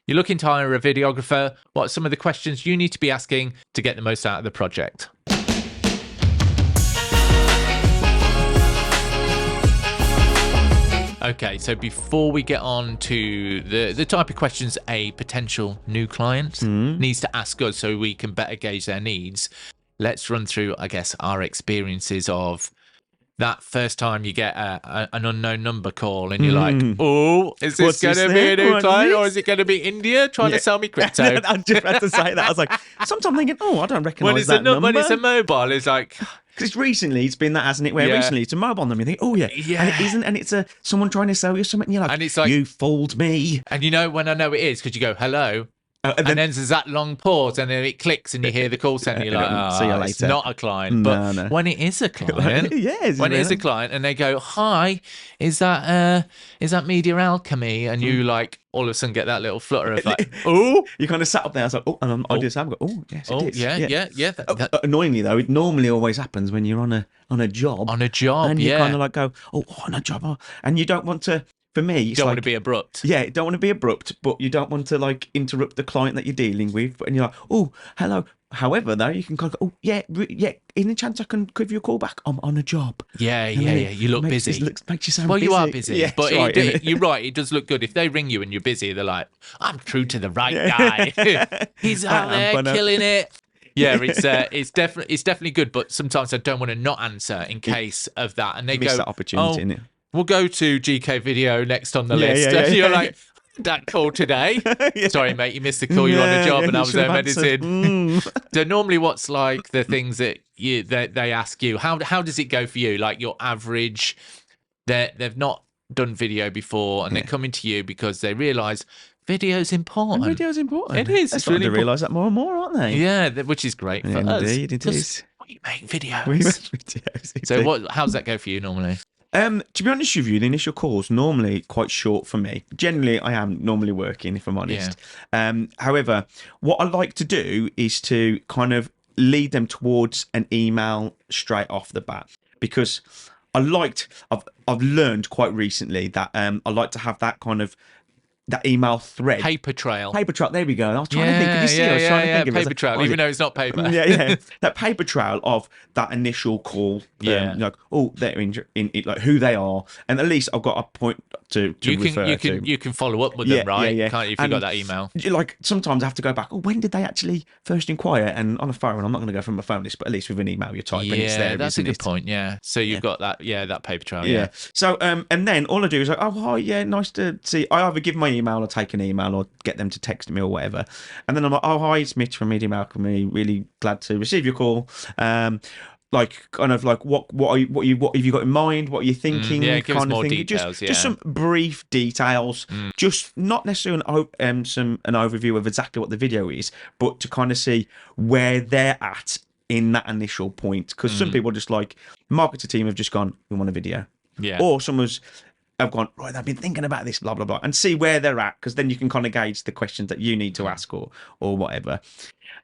You're looking to hire a videographer. What are some of the questions you need to be asking to get the most out of the project? Okay, so before we get on to the type of questions a potential new client needs to ask us so we can better gauge their needs, let's run through, I guess, our experiences of that first time you get an unknown number call and you're like, oh, is this going to be a new client or is it going to be India trying to sell me crypto? I just had to say that. I was like, sometimes I'm thinking, I don't recognise that number. When it's a mobile, it's like... Because recently it's been that, hasn't it? Where recently it's a mobile number. You think, and it isn't, and it's someone trying to sell you something. And you're like, and it's like, you fooled me. And you know when I know it is because you go hello, and then there's that long pause, and then it clicks, and you hear the call center. You're like, see you later. It's not a client, but when it is a client, when it is a client, and they go, hi, is that Media Alchemy? And you like all of a sudden get that little flutter of like, oh, you kind of sat up there. I was like, I just have got, yes, it is. Yeah. Annoyingly though, it normally always happens when you're on a job. On a job, and you kind of like go, on a job, and you don't want to. For me, you don't want to be abrupt. Yeah, you don't want to be abrupt, but you don't want to like interrupt the client that you're dealing with. And you're like, oh, hello. However, though, you can kind of go, in a chance I can give you a call back. I'm on a job. Yeah. You look busy. Makes you sound busy. Well, you are busy. Yeah, but right, you're right. It does look good. If they ring you and you're busy, they're like, I'm true to the right guy. He's out there killing it. Yeah, it's definitely good. But sometimes I don't want to not answer in case of that. And they miss go, that opportunity, innit? We'll go to GK Video next on the list. And you're like, that call today. Sorry, mate, you missed the call. You're on the job, and I was there editing. So normally, what's like the things that they ask you? How does it go for you? Like your average, they've not done video before, and they're coming to you because they realise video's important. And video's important. It is. They're starting to realise that more and more, aren't they? Yeah, which is great for us. Indeed, it is. We make videos. We make videos. So how's that go for you normally? To be honest with you, the initial calls normally quite short for me. Generally, I am normally working, if I'm honest. Yeah. However, what I like to do is to kind of lead them towards an email straight off the bat, because I've learned quite recently that I like to have that kind of that email thread. Paper trail. There we go. I was trying to think. Can you see? I was trying to think of it. Paper trail, even though it's not paper. That paper trail of that initial call. Like, they're in like who they are, and at least I've got a point to refer to. You can follow up with them, right? Yeah. Can't you, if you got that email? Like sometimes I have to go back. When did they actually first inquire? And on a phone, I'm not going to go from my phone list, but at least with an email, you type and it's there. That's a good point. Yeah. So you've got that. Yeah, that paper trail. Yeah. So and then all I do is like, hi, nice to see. I either give my email or take an email or get them to text me or whatever, and then I'm like, hi, it's Mitch from Media Alchemy, really glad to receive your call. Like kind of like what have you got in mind, what are you thinking, give us more thing. Details, just some brief details, just not necessarily an overview of exactly what the video is, but to kind of see where they're at in that initial point, because some people just like marketing team have just gone, we want a video, or someone's I've gone, right, I've been thinking about this, blah, blah, blah, and see where they're at, because then you can kind of gauge the questions that you need to ask or whatever.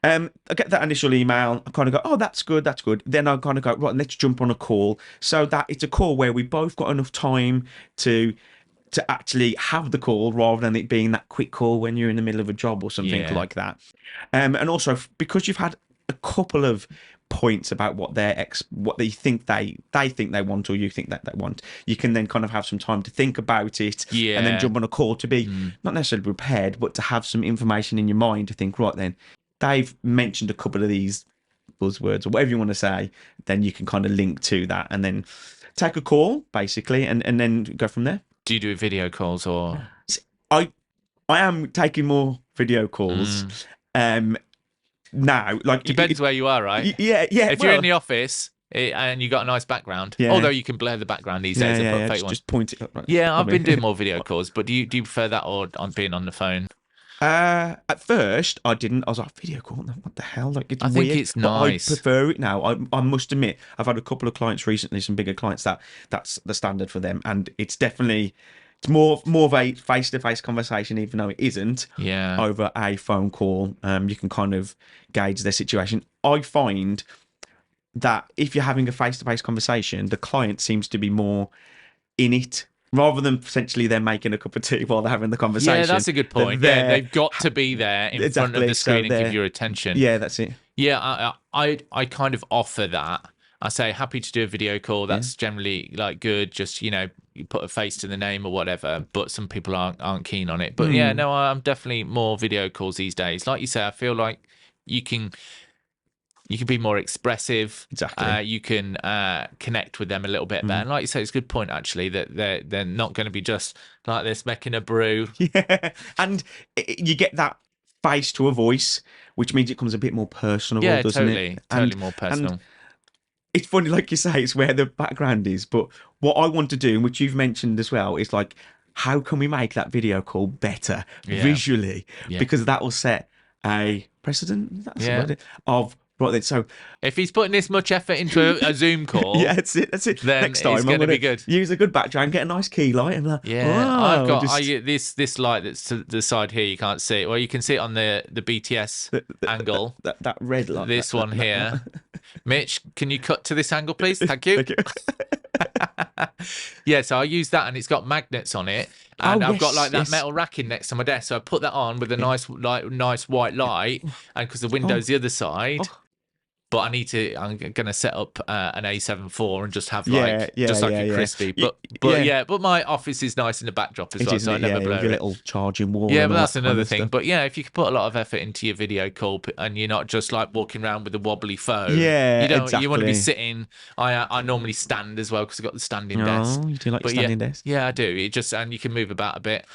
I get that initial email, I kind of go, oh, that's good. Then I kind of go, right, let's jump on a call, so that it's a call where we both got enough time to actually have the call, rather than it being that quick call when you're in the middle of a job or something like that. And also, because you've had a couple of points about what they think they think they want, or you think that they want, you can then kind of have some time to think about it, and then jump on a call to be not necessarily prepared, but to have some information in your mind to think, right, then they've mentioned a couple of these buzzwords or whatever you want to say, then you can kind of link to that and then take a call basically, and then go from there. Do you do video calls or? I am taking more video calls now. Like depends where you are, right? Yeah. If you're in the office and you got a nice background, although you can blur the background these days and put fake ones. Just point it up. Right. Yeah, I've been doing more video calls, but do you prefer that or on being on the phone? At first, I didn't. I was like, video call? What the hell? Like, it's I weird. think it's nice. But I prefer it now. I must admit, I've had a couple of clients recently, some bigger clients that's the standard for them, and it's definitely more of a face-to-face conversation, even though it isn't. Over a phone call, you can kind of gauge their situation. I find that if you're having a face-to-face conversation, the client seems to be more in it rather than potentially they're making a cup of tea while they're having the conversation. Yeah, that's a good point. Yeah, they've got to be there in front of the screen and give your attention. Yeah, that's it. Yeah, I kind of offer that. I say happy to do a video call. That's generally like good. Just, you know, you put a face to the name or whatever. But some people aren't keen on it. But yeah, no, I'm definitely more video calls these days. Like you say, I feel like you can be more expressive. Exactly. You can connect with them a little bit better. And like you say, it's a good point actually that they're not going to be just like this making a brew. Yeah, and you get that face to a voice, which means it comes a bit more personal, doesn't it? Totally more personal. And it's funny, like you say, it's where the background is. But what I want to do, which you've mentioned as well, is like, how can we make that video call better visually? Yeah. Because that will set a precedent. Of right then. So if he's putting this much effort into a Zoom call, yeah, that's it. Then next time it's going to be good. Use a good background, get a nice key light, and like, I've got this light that's to the side here. You can't see it. Well, you can see it on the BTS angle. That red light. This one here. Mitch, can you cut to this angle, please? Thank you. Thank you. Yeah, so I use that, and it's got magnets on it, and I've got like that metal racking next to my desk. So I put that on with a nice white light, and because the window's the other side. But I'm going to set up an A7 IV and just have a crispy. But my office is nice in the backdrop as well, so I never blur it. Your little charging wall. Yeah, but that's another thing. But yeah, if you could put a lot of effort into your video call and you're not just like walking around with a wobbly phone. Yeah, exactly. You want to be sitting. I normally stand as well because I've got the standing desk. Oh, you do like standing desk? Yeah, I do. And you can move about a bit.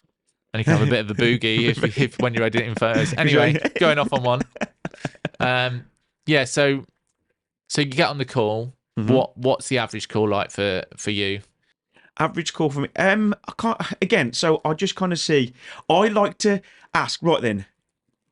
And you can have a bit of a boogie if when you're editing photos. Anyway, going off on one. Yeah, so you get on the call. What's the average call like for you? Average call for me. I can't again. So I just kind of see. I like to ask. Right then,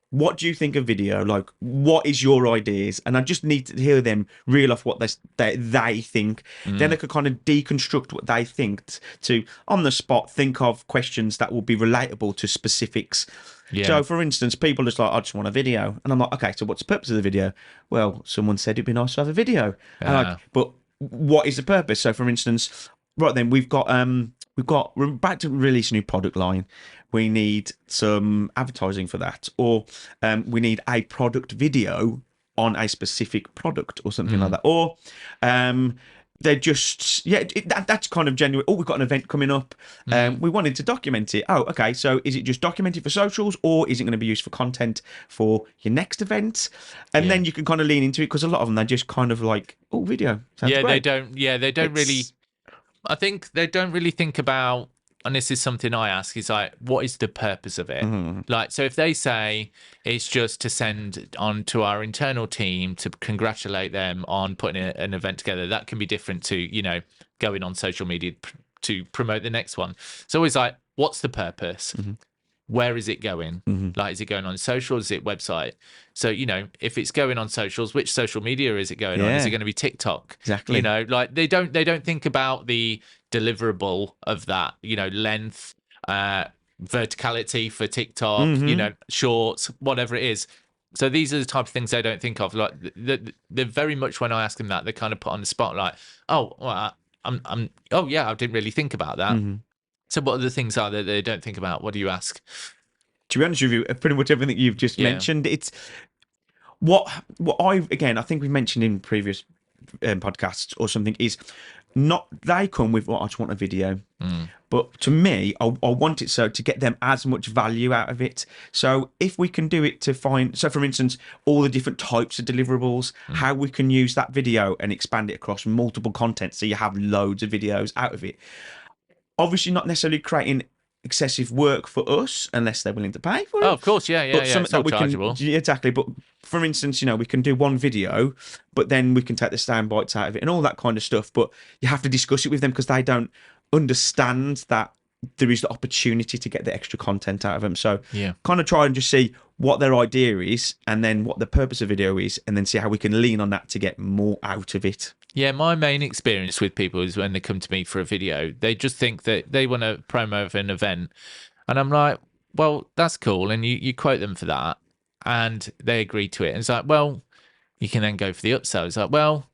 what do you think of video? Like, what is your ideas? And I just need to hear them reel off what they think. Then I could kind of deconstruct what they think to on the spot think of questions that will be relatable to specifics. Yeah. So, for instance, people just like, I just want a video. And I'm like, okay, so what's the purpose of the video? Well, someone said it'd be nice to have a video. But what is the purpose? So, for instance, right then, we're about to release a new product line. We need some advertising for that. Or we need a product video on a specific product or something like that. Or they're just that's kind of genuine. Oh, we've got an event coming up. We wanted to document it. Oh, okay. So is it just documented for socials, or is it going to be used for content for your next event? And then you can kind of lean into it, because a lot of them, they're just kind of like, oh, video. Sounds great. They don't really. I think they don't really think about. And this is something I ask, is like, what is the purpose of it? Like, so if they say it's just to send on to our internal team to congratulate them on putting an event together, that can be different to, you know, going on social media to promote the next one. It's always like, what's the purpose? Where is it going? Like, is it going on social? Is it website? So, you know, if it's going on socials, which social media is it going on? Is it going to be TikTok? Exactly. You know, like they don't think about the deliverable of that, you know, length, verticality for TikTok, you know, shorts, whatever it is. So these are the type of things they don't think of. Like they're very much, when I ask them that, they kind of put on the spot like, oh, well, I didn't really think about that. So what are the things are that they don't think about? What do you ask? To be honest with you, pretty much everything you've just mentioned. It's what I think we mentioned in previous podcasts or something, is not they come with, well, I just want a video. But to me, I want it so to get them as much value out of it. So if we can do it to find, so for instance, all the different types of deliverables, how we can use that video and expand it across multiple content, so you have loads of videos out of it. Obviously not necessarily creating excessive work for us unless they're willing to pay for it. Oh, of course, yeah. It's all chargeable. Exactly. But for instance, you know, we can do one video, but then we can take the sound bites out of it and all that kind of stuff. But you have to discuss it with them, because they don't understand that there is the opportunity to get the extra content out of them. So kind of try and just see what their idea is, and then what the purpose of video is, and then see how we can lean on that to get more out of it. Yeah, my main experience with people is when they come to me for a video, they just think that they want to promo an event. And I'm like, well, that's cool. And you quote them for that, and they agree to it. And it's like, well, you can then go for the upsell. It's like, well,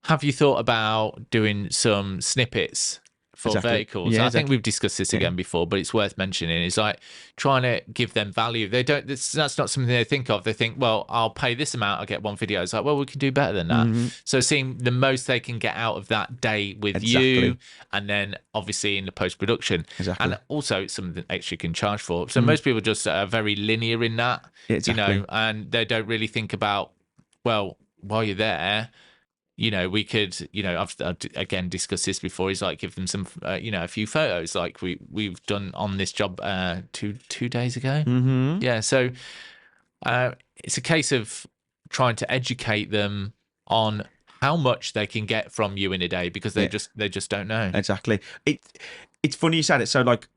have you thought about doing some snippets for Exactly. verticals. Yeah, I exactly. think we've discussed this again before, but it's worth mentioning. It's like trying to give them value. They don't. That's not something they think of. They think, well, I'll pay this amount, I'll get one video. It's like, well, we can do better than that. So seeing the most they can get out of that day with you, and then obviously in the post production, and also it's something extra you can charge for. So most people just are very linear in that, you know, and they don't really think about, well, while you're there, you know, we could, you know, I've again discussed this before. Is like give them some, you know, a few photos, like we've done on this job 2 days ago. Yeah, so it's a case of trying to educate them on how much they can get from you in a day, because they just don't know. Exactly. It's funny you said it. So like,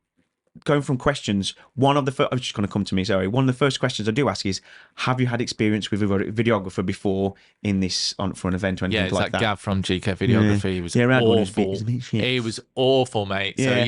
going from questions, one of the first, I was just going to come to me, sorry. One of the first questions I do ask is, have you had experience with a videographer before in this, for an event or anything like that? Gav from GK Videography. He was awful. He was awful, mate. So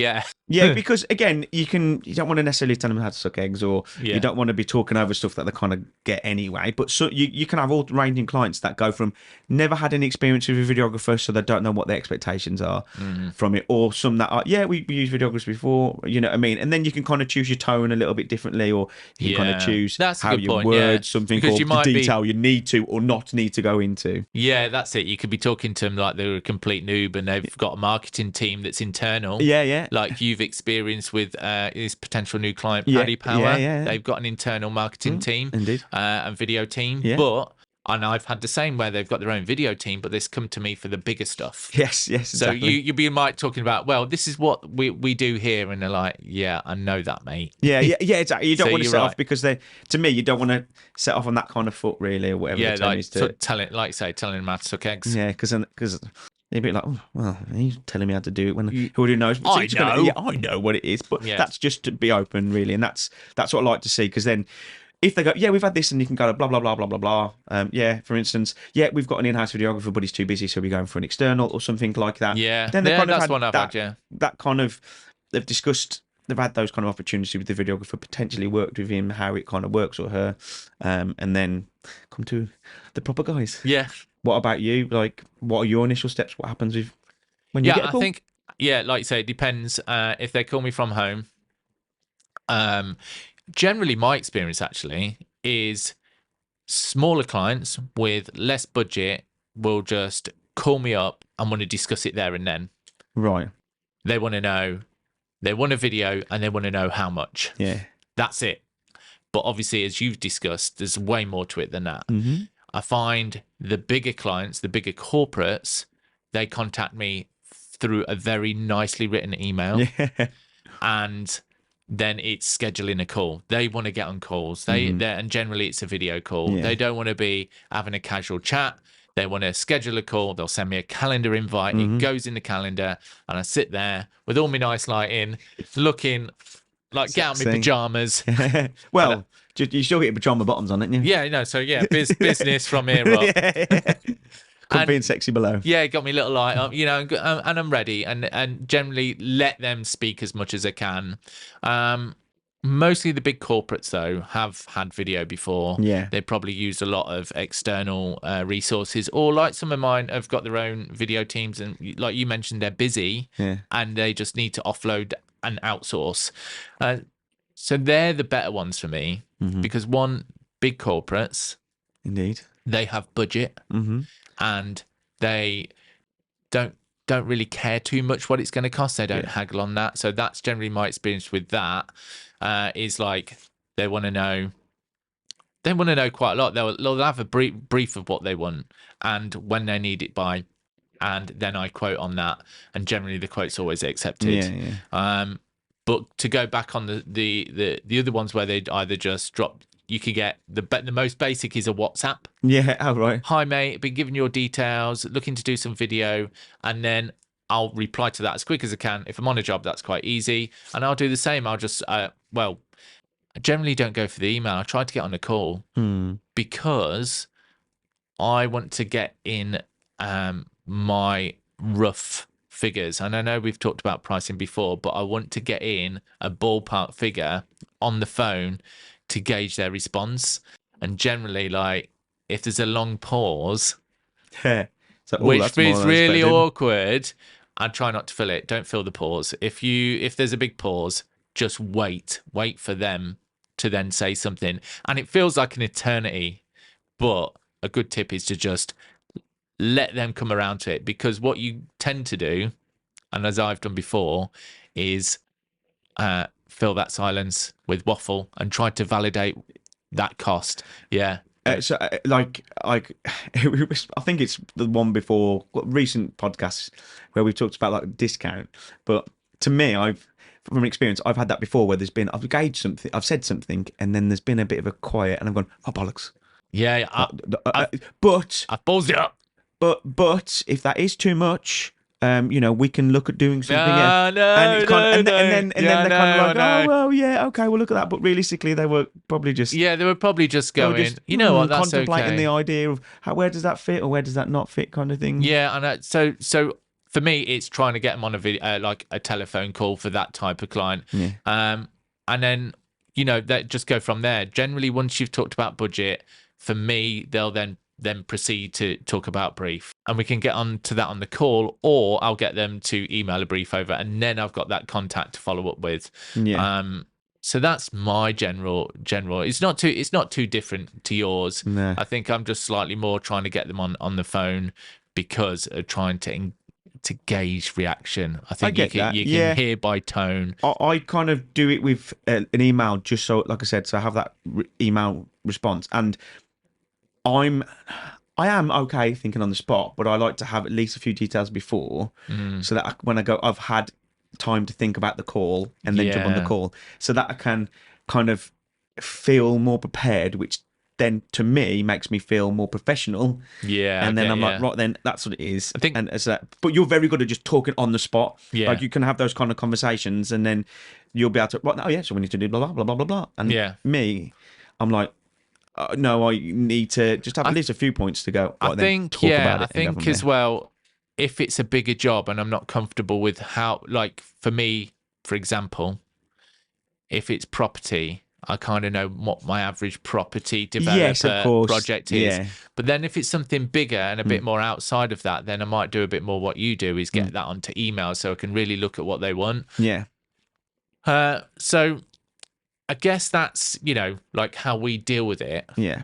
yeah, because again, you don't want to necessarily tell them how to suck eggs, or you don't want to be talking over stuff that they kind of get anyway. But so you can have all ranging clients that go from never had any experience with a videographer, so they don't know what their expectations are from it, or some that are, we used videographers before, you know what I mean? And then you can kind of choose your tone a little bit differently, or you can kind of choose how you word something, because or the detail you need to or not need to go into. Yeah, that's it. You could be talking to them like they're a complete noob, and they've got a marketing team that's internal. Yeah. Like you've experienced with his potential new client, Paddy Power. Yeah. They've got an internal marketing team, indeed, and video team. And I've had the same, where they've got their own video team, but they come to me for the bigger stuff. Yes, exactly. So you be like talking about, well, this is what we do here, and they're like, yeah, I know that, mate. Yeah, exactly. You don't want to set off, because to me, you don't want to set off on that kind of foot, really, or whatever the term is to telling them how to suck eggs. Yeah, because they'd be like, oh, well, he's telling me how to do it, when who knows? I know. I know what it is, but that's just to be open, really, and that's what I like to see, because then, if they go, we've had this, and you can go blah, blah, blah, blah, blah, blah. For instance, we've got an in-house videographer, but he's too busy, so we're going for an external or something like that. Yeah, then they kind of that's one I've had, that kind of, they've had those kind of opportunities with the videographer, potentially worked with him, how it kind of works, or her, and then come to the proper guys. Yeah. What about you? Like, what are your initial steps? What happens when you get a call? I think, like you say, it depends. If they call me from home, generally, my experience actually is smaller clients with less budget will just call me up and want to discuss it there and then. Right. They want to know, they want a video, and they want to know how much. Yeah. That's it. But obviously, as you've discussed, there's way more to it than that. I find the bigger clients, the bigger corporates, they contact me through a very nicely written email. Yeah. And then it's scheduling a call. They want to get on calls. And generally it's a video call. Yeah. They don't want to be having a casual chat. They want to schedule a call. They'll send me a calendar invite. It goes in the calendar, and I sit there with all my nice lighting, looking like get out my pajamas. Well, you still get your pajama bottoms on, don't you? Yeah, no. So business from here up. Could be in sexy below. Yeah, got me little light up, you know, and I'm ready, and generally let them speak as much as I can. Mostly the big corporates, though, have had video before. Yeah. They probably used a lot of external resources, or like some of mine have got their own video teams, and like you mentioned, they're busy and they just need to offload and outsource. So they're the better ones for me, because one, big corporates, indeed, they have budget, and they don't really care too much what it's going to cost. They don't haggle on that. So that's generally my experience with that. Is like they want to know quite a lot. They'll have a brief of what they want and when they need it by, and then I quote on that, and generally the quote's always accepted. But to go back on the other ones where they either just drop, you could get the most basic is a WhatsApp. Yeah, oh, right. Hi mate, been given your details, looking to do some video, and then I'll reply to that as quick as I can. If I'm on a job, that's quite easy, and I'll do the same. I'll just I generally don't go for the email. I try to get on a call because I want to get in my rough figures. And I know we've talked about pricing before, but I want to get in a ballpark figure on the phone to gauge their response. And generally, like, if there's a long pause, so, which is really awkward, and try not to fill it. Don't fill the pause. If there's a big pause, just wait for them to then say something. And it feels like an eternity, but a good tip is to just let them come around to it, because what you tend to do, and as I've done before, is fill that silence with waffle and try to validate that cost. Yeah. So, I think it's the one before recent podcasts where we've talked about like discount. But to me, from experience, I've had that before where I've gauged something, I've said something, and then there's been a bit of a quiet, and I've gone, oh bollocks. Yeah. But I've ballsed it up. But if that is too much, we can look at doing something else. No, and then they're kind of like, oh, well, yeah, okay, we'll look at that. But realistically, they were probably just... Yeah, they were probably just going, you know what, that's contemplating okay. the idea of where does that fit or where does that not fit kind of thing. Yeah, and so for me, it's trying to get them on a video, like a telephone call for that type of client. Yeah. And then, that just go from there. Generally, once you've talked about budget, for me, they'll then proceed to talk about brief, and we can get on to that on the call, or I'll get them to email a brief over, and then I've got that contact to follow up with. Yeah. So that's my general. It's not too different to yours. No. I think I'm just slightly more trying to get them on the phone because of trying to gauge reaction. I think you can hear by tone. I kind of do it with an email, just so, like I said, so I have that email response, and I am okay thinking on the spot, but I like to have at least a few details before, so that when I go, I've had time to think about the call and then jump on the call, so that I can kind of feel more prepared, which then to me makes me feel more professional. Yeah, and then I'm like, right, then that's what it is. I think, but you're very good at just talking on the spot. Yeah, like you can have those kind of conversations, and then you'll be able to. Right, oh yeah, so we need to do blah blah blah blah blah blah. And me, I'm like, no, I need to just have at least a few points to go. I think as well, if it's a bigger job and I'm not comfortable with how, like for me, for example, if it's property, I kind of know what my average property developer project is. Yeah. But then if it's something bigger and a bit more outside of that, then I might do a bit more what you do, is get that onto email so I can really look at what they want. Yeah. So I guess that's, like how we deal with it. Yeah.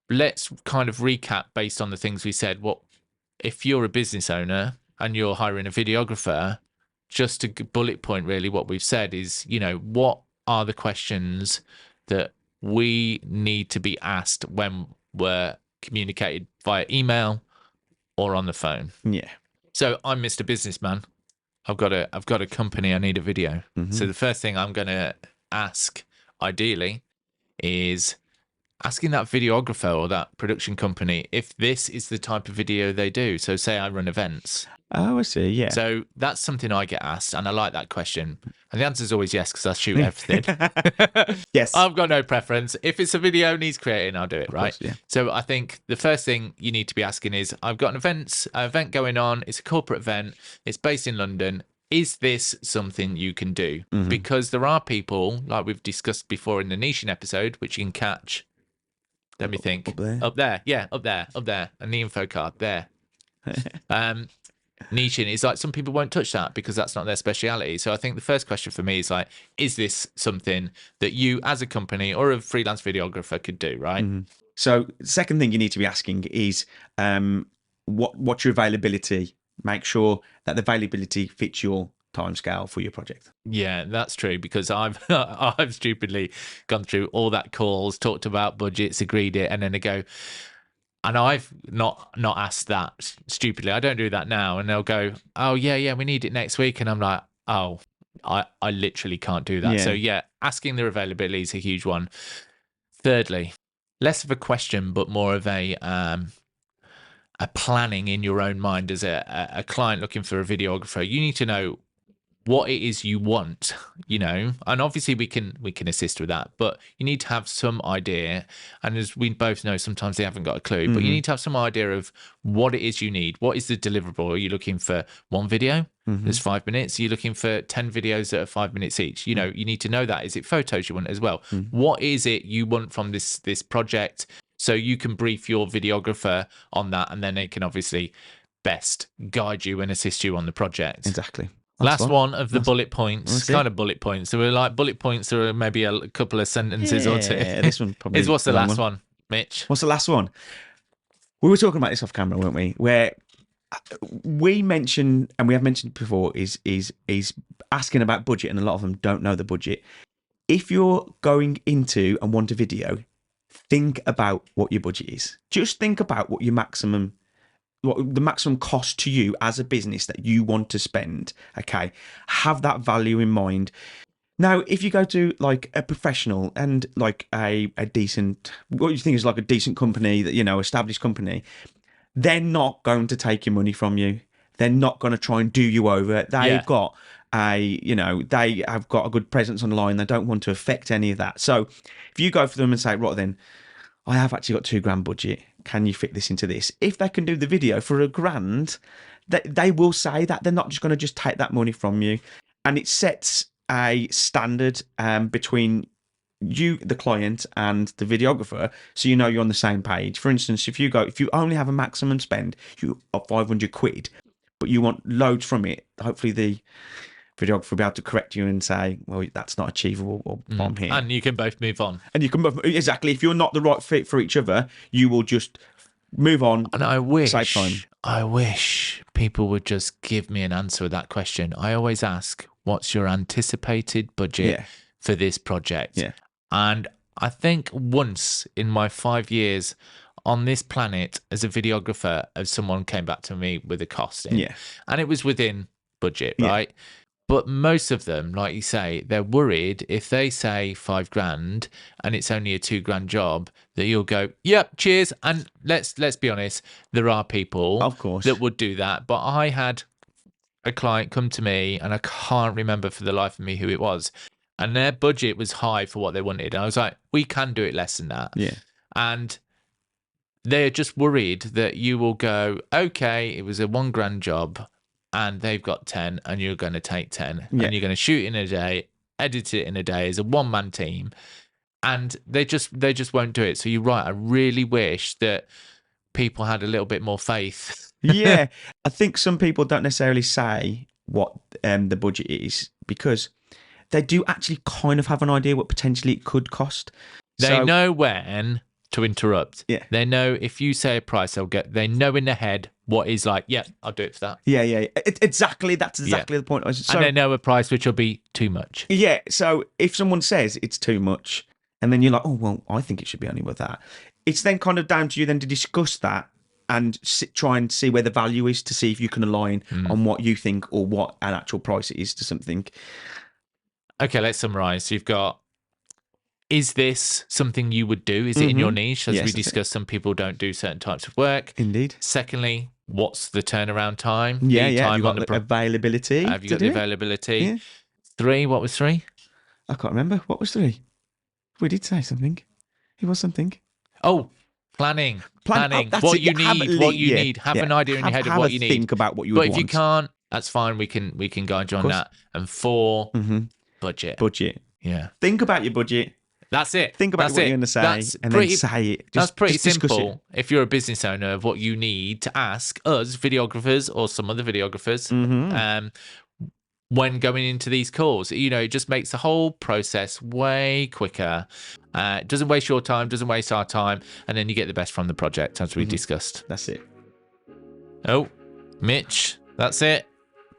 Let's kind of recap based on the things we said. If you're a business owner and you're hiring a videographer, just to bullet point really what we've said is, what are the questions that we need to be asked when we're communicated via email or on the phone? Yeah. So I'm Mr. Businessman. I've got a company. I need a video. Mm-hmm. So the first thing I'm going to ask, ideally, is asking that videographer or that production company if this is the type of video they do. So say I run events. Oh, I see. Yeah. So that's something I get asked, and I like that question. And the answer is always yes, because I shoot everything. Yes. I've got no preference. If it's a video needs creating, I'll do it, right? Of course, yeah. So I think the first thing you need to be asking is, I've got an event going on. It's a corporate event. It's based in London. Is this something you can do? Mm-hmm. Because there are people, like we've discussed before in the niching episode, which you can catch. Let me think. Up there. Yeah, up there. And the info card there. Niching is like, some people won't touch that because that's not their speciality. So I think the first question for me is like, is this something that you as a company or a freelance videographer could do, right? Mm-hmm. So the second thing you need to be asking is what's your availability? Make sure that the availability fits your timescale for your project. Yeah, that's true, because I've stupidly gone through all that calls, talked about budgets, agreed it, and then they go, and I've not asked that stupidly. I don't do that now, and they'll go, oh yeah, we need it next week, and I'm like, oh, I literally can't do that. Yeah. So yeah, asking their availability is a huge one. Thirdly, less of a question, but more of a planning in your own mind as a client looking for a videographer. You need to know what it is you want, and obviously we can assist with that, but you need to have some idea. And as we both know, sometimes they haven't got a clue, but you need to have some idea of what it is you need. What is the deliverable? Are you looking for one video? There's 5 minutes. Are you looking for 10 videos that are 5 minutes each? You need to know that. Is it photos you want as well? What is it you want from this project? So you can brief your videographer on that, and then they can obviously best guide you and assist you on the project. Exactly. Last one of the bullet points, That's kind of bullet points. So we're like bullet points are maybe a couple of sentences or two. Yeah, this one probably What's the last one, Mitch? What's the last one? We were talking about this off camera, weren't we? Where we mentioned, and we have mentioned before, is asking about budget, and a lot of them don't know the budget. If you're going into and want a video, think about what your budget is. Just think about what the maximum cost to you as a business that you want to spend. Okay, have that value in mind. Now, if you go to like a professional and like a decent, what you think is like a decent company, that established company, they're not going to take your money from you. They're not going to try and do you over. They've got they have got a good presence online. They don't want to affect any of that. So if you go for them and say, right then, I have actually got £2,000 budget. Can you fit this into this? If they can do the video for £1,000, they will say that. They're not just going to just take that money from you. And it sets a standard between you, the client, and the videographer, so you're on the same page. For instance, if you only have a maximum spend of £500, but you want loads from it, hopefully the videographer will be able to correct you and say, well, that's not achievable, or I'm here. And you can both move on. And you can exactly. If you're not the right fit for each other, you will just move on. And I wish people would just give me an answer to that question. I always ask, what's your anticipated budget for this project? Yeah. And I think once in my 5 years on this planet as a videographer, as someone came back to me with a cost in, and it was within budget, right? But most of them, like you say, they're worried if they say £5,000 and it's only a £2,000 job, that you'll go, yep, cheers. And let's be honest, there are people, of course, that would do that. But I had a client come to me, and I can't remember for the life of me who it was, and their budget was high for what they wanted. And I was like, we can do it less than that. Yeah. And they're just worried that you will go, okay, it was a £1,000 job, and they've got 10, and you're going to take 10, and you're going to shoot in a day, edit it in a day as a one-man team, and they just won't do it. So you're right. I really wish that people had a little bit more faith. Yeah, I think some people don't necessarily say what the budget is, because they do actually kind of have an idea what potentially it could cost. They know when to interrupt. Yeah. They know if you say a price, they know in their head what is like, yeah, I'll do it for that. Yeah. Exactly. That's exactly the point. So, and they know a price which will be too much. Yeah. So if someone says it's too much, and then you're like, oh, well, I think it should be only with that, it's then kind of down to you then to discuss that and try and see where the value is, to see if you can align on what you think or what an actual price it is to something. Okay, let's summarize. So you've got, is this something you would do? Is it in your niche? As we discussed, some people don't do certain types of work. Indeed. Secondly, what's the turnaround time? Yeah. Time have you got the availability? Have you got the availability? Yeah. 3, what was 3? I can't remember. What was 3? We did say something. It was something. Oh, planning. What you need. Have an idea in your head of what you need. Think about what you would want. But if you can't, that's fine. We can guide you on that. And 4, budget. Yeah. Think about your budget. That's it. Think about what you're going to say, then say it. That's pretty simple. If you're a business owner, of what you need to ask us videographers or some other videographers when going into these calls, it just makes the whole process way quicker. It doesn't waste your time, doesn't waste our time, and then you get the best from the project, as we discussed. That's it. Oh, Mitch, that's it.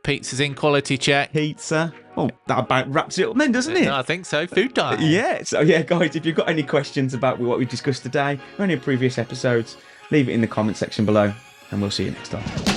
Pizza's in, quality check. Pizza. Oh, that about wraps it up then, doesn't it? I think so. Food time. Yeah. So, guys, if you've got any questions about what we discussed today or any previous episodes, leave it in the comment section below, and we'll see you next time.